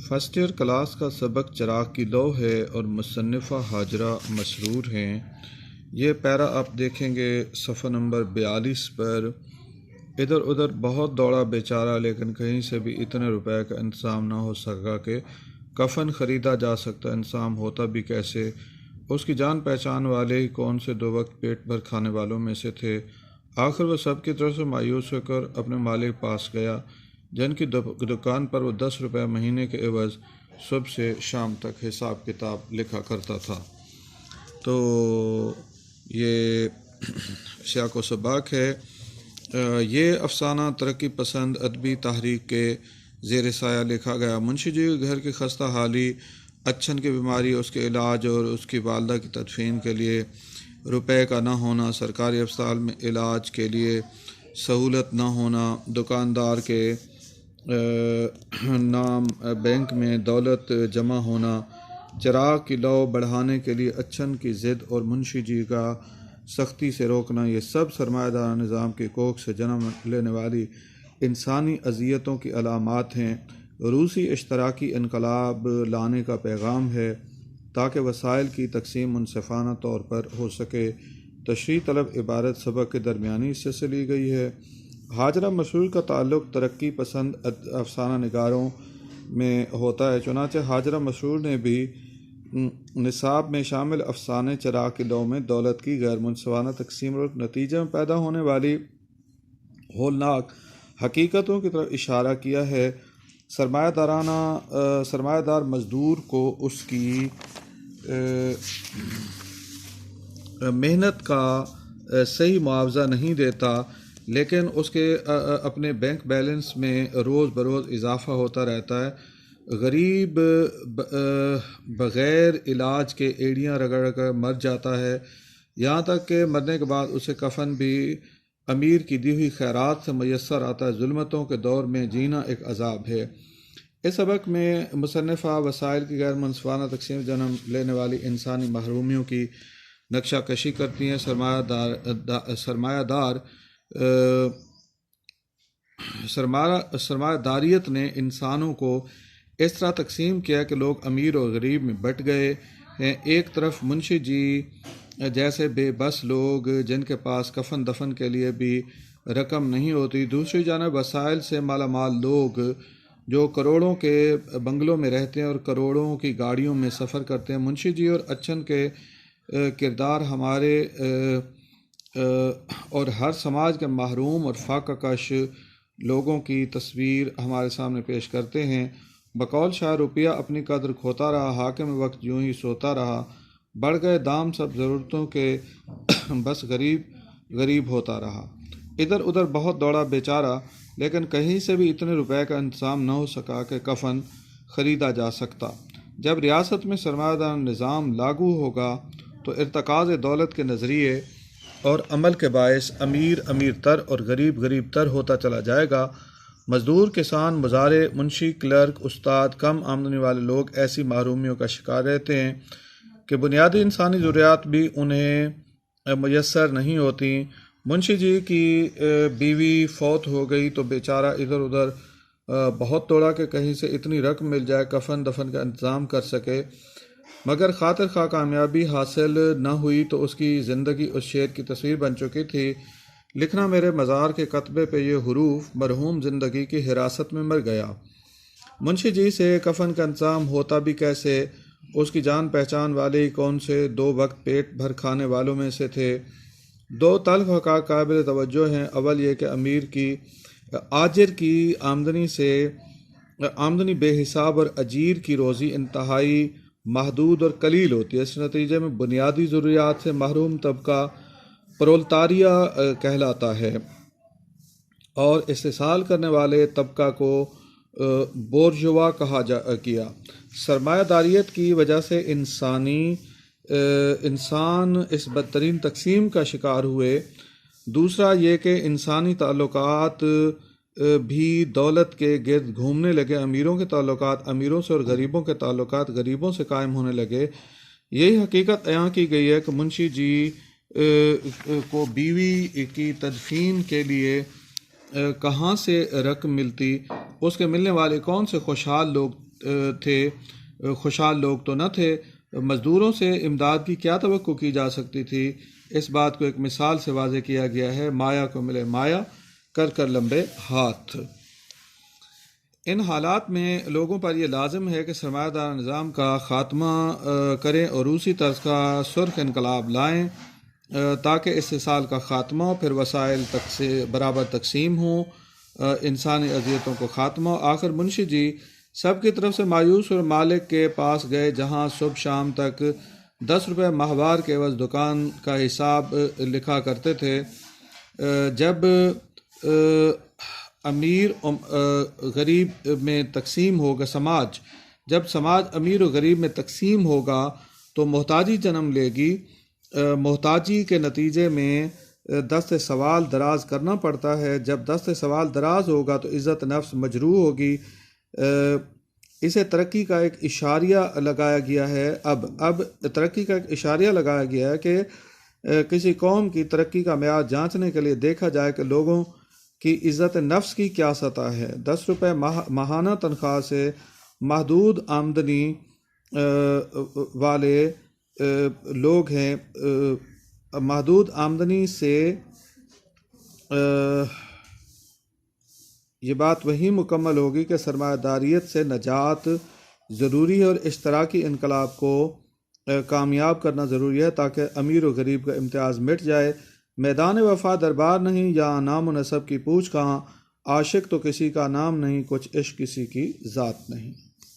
First year class का सबक चिराग की लौ है और मुसन्निफ़ा हाजरा मसरूर हैं। ये पैरा आप देखेंगे सफ़ा नंबर 42 पर। इधर उधर बहुत दौड़ा बेचारा, लेकिन कहीं से भी इतने रुपए का इंतज़ाम ना हो सका कि कफ़न ख़रीदा जा सकता। इंतज़ाम होता भी कैसे? उसकी जान पहचान वाले ही कौन से दो वक्त पेट भर खाने वालों में से थे। आखिर वह सब की तरफ से मायूस होकर अपने मालिक पास गया, जिनकी दुकान पर वो 10 रुपये महीने के एवज़ सुबह से शाम तक हिसाब किताब लिखा करता था। तो ये शाको सबाक है। ये अफसाना तरक्की पसंद अदबी तहरीक के ज़ेर साया लिखा गया। मुंशी जी के घर की खस्ता हाली, अच्छन की बीमारी, उसके इलाज और उसकी वालदा की तदफीन के लिए रुपए का ना होना, सरकारी अस्पताल में इलाज के लिए सहूलत ना होना, दुकानदार के नाम बैंक में दौलत जमा होना, चिराग की लौ बढ़ाने के लिए अच्छन की ज़िद और मुंशी जी का सख्ती से रोकना, ये सब सरमायादार निज़ाम की कोख से जन्म लेने वाली इंसानी अजियतों की अलामात हैं। रूसी इश्तराकी इनकलाब लाने का पैगाम है ताकि वसाइल की तकसीम मुनसिफाना तौर पर हो सके। तशरीह तलब इबारत सबक के दरमियानी हिस्से से ली गई है। हाजरा मसरूर का ताल्लुक़ तरक्की पसंद अफसाना निगारों में होता है। चुनांचे हाजरा मसरूर ने भी निसाब में शामिल अफसाने चिराग की लौ में दौलत की गैर मुनसिफाना तकसीम और नतीजे में पैदा होने वाली होलनाक हकीकतों की तरफ इशारा किया है। सरमायादार मजदूर को उसकी मेहनत का सही मुआवजा नहीं देता, लेकिन उसके अपने बैंक बैलेंस में रोज़ बरोज़ इजाफ़ा होता रहता है। गरीब बग़ैर इलाज के एड़ियाँ रगड़ कर मर जाता है, यहाँ तक कि मरने के बाद उसे कफ़न भी अमीर की दी हुई खैरात से मैसर आता है। जुल्मतों के दौर में जीना एक अजाब है। इस सबक में मुसन्निफ़ा वसाइल की गैर मुनसिफाना तकसीम जन्म लेने वाली इंसानी महरूमियों की नक्शा कशी करती हैं। सरमायादारियत ने इंसानों को इस तरह तकसीम किया कि लोग अमीर और गरीब में बट गए हैं। एक तरफ मुंशी जी जैसे बेबस लोग जिनके पास कफन दफन के लिए भी रकम नहीं होती, दूसरी जानब वसाइल से मालामाल लोग जो करोड़ों के बंगलों में रहते हैं और करोड़ों की गाड़ियों में सफ़र करते हैं। मुंशी जी और अच्छन के किरदार हमारे और हर समाज के महरूम और फाककश लोगों की तस्वीर हमारे सामने पेश करते हैं। बकौल शाह रुपया अपनी कदर खोता रहा, हाकिम वक्त यूं ही सोता रहा, बढ़ गए दाम सब ज़रूरतों के बस गरीब होता रहा। इधर उधर बहुत दौड़ा बेचारा, लेकिन कहीं से भी इतने रुपए का इंतज़ाम न हो सका कि कफ़न ख़रीदा जा सकता। जब रियासत में सरमायादार निज़ाम लागू होगा तो इर्तकाज़ दौलत के नज़रिए और अमल के बायस अमीर अमीर तर और गरीब गरीब तर होता चला जाएगा। मज़दूर, किसान, मुजारे, मुंशी, क्लर्क, उस्ताद, कम आमदनी वाले लोग ऐसी महरूमियों का शिकार रहते हैं कि बुनियादी इंसानी ज़रूरियात भी उन्हें मुयस्सर नहीं होती। मुंशी जी की बीवी फौत हो गई तो बेचारा इधर उधर बहुत दौड़ा कि कहीं से इतनी रकम मिल जाए कफन दफन का इंतज़ाम कर सके, मगर खातिर खा कामयाबी हासिल न हुई तो उसकी ज़िंदगी उस शेर की तस्वीर बन चुकी थी। लिखना मेरे मज़ार के कतबे पे ये हुरूफ मरहूम ज़िंदगी की हिरासत में मर गया। मुंशी जी से कफन का इंतज़ाम होता भी कैसे? उसकी जान पहचान वाले ही कौन से दो वक्त पेट भर खाने वालों में से थे। दो तल्ख हक़ाइक़ काबिल तवज्जो हैं। अव्वल ये कि अमीर की आजिर की आमदनी बेहिसाब और अजीर की रोज़ी इंतहाई महदूद और कलील होती है। इस नतीजे में बुनियादी ज़रूरियात से महरूम तबका प्रोलतारिया कहलाता है और इस्तेसाल करने वाले तबका को बोर्जुआ किया। सरमायादारियत की वजह से इंसान इस बदतरीन तकसीम का शिकार हुए। दूसरा ये कि इंसानी ताल्लुकात भी दौलत के गिर्द घूमने लगे। अमीरों के ताल्लुकात अमीरों से और गरीबों के ताल्लुकात गरीबों से कायम होने लगे। यही हकीकत अयां की गई है कि मुंशी जी को बीवी की तदफीन के लिए कहाँ से रकम मिलती, उसके मिलने वाले कौन से खुशहाल लोग थे, खुशहाल लोग तो न थे। मज़दूरों से इमदाद की क्या तवक्को की जा सकती थी? इस बात को एक मिसाल से वाज़े किया गया है, माया को मिले माया, कर कर लंबे हाथ। इन हालात में लोगों पर यह लाजिम है कि सरमायादार निज़ाम का ख़ात्मा करें और उसी तर्ज का सुर्ख इनकलाब लाएँ ताकि इस्तिसाल का ख़ात्मा हो, फिर वसाइल तक से बराबर तकसीम हो, इंसानी अजियतों को ख़ात्मा हो। आखिर मुंशी जी सब की तरफ से मायूस और मालिक के पास गए, जहाँ सुबह शाम तक 10 रुपये माहवार के एवज़ दुकान का हिसाब लिखा करते थे। जब अमीर गरीब में तकसीम होगा समाज, जब समाज अमीर और गरीब में तकसीम होगा तो मोहताजी जन्म लेगी। मोहताजी के नतीजे में दस्त सवाल दराज करना पड़ता है। जब दस्त सवाल दराज होगा तो इज़्ज़त नफ्स मजरूह होगी। इसे तरक्की का एक इशारिया लगाया गया है। अब तरक्की का एक इशारिया लगाया गया है कि किसी कौम की तरक्की का म्यार जांचने के लिए देखा जाए कि लोगों की इज़्ज़त नफ्स की क्या सतह है। 10 रुपये माहाना तनख्वाह से महदूद आमदनी वाले लोग हैं। महदूद आमदनी से ये बात वही मुकम्मल होगी कि सरमायादारियत से नजात ज़रूरी है और इश्तराकी इनकलाब को कामयाब करना ज़रूरी है ताकि अमीर और गरीब का इम्तियाज़ मिट जाए। मैदान वफा दरबार नहीं, या नाम व नसब की पूछ कहाँ, आशिक तो किसी का नाम नहीं, कुछ इश्क किसी की ज़ात नहीं।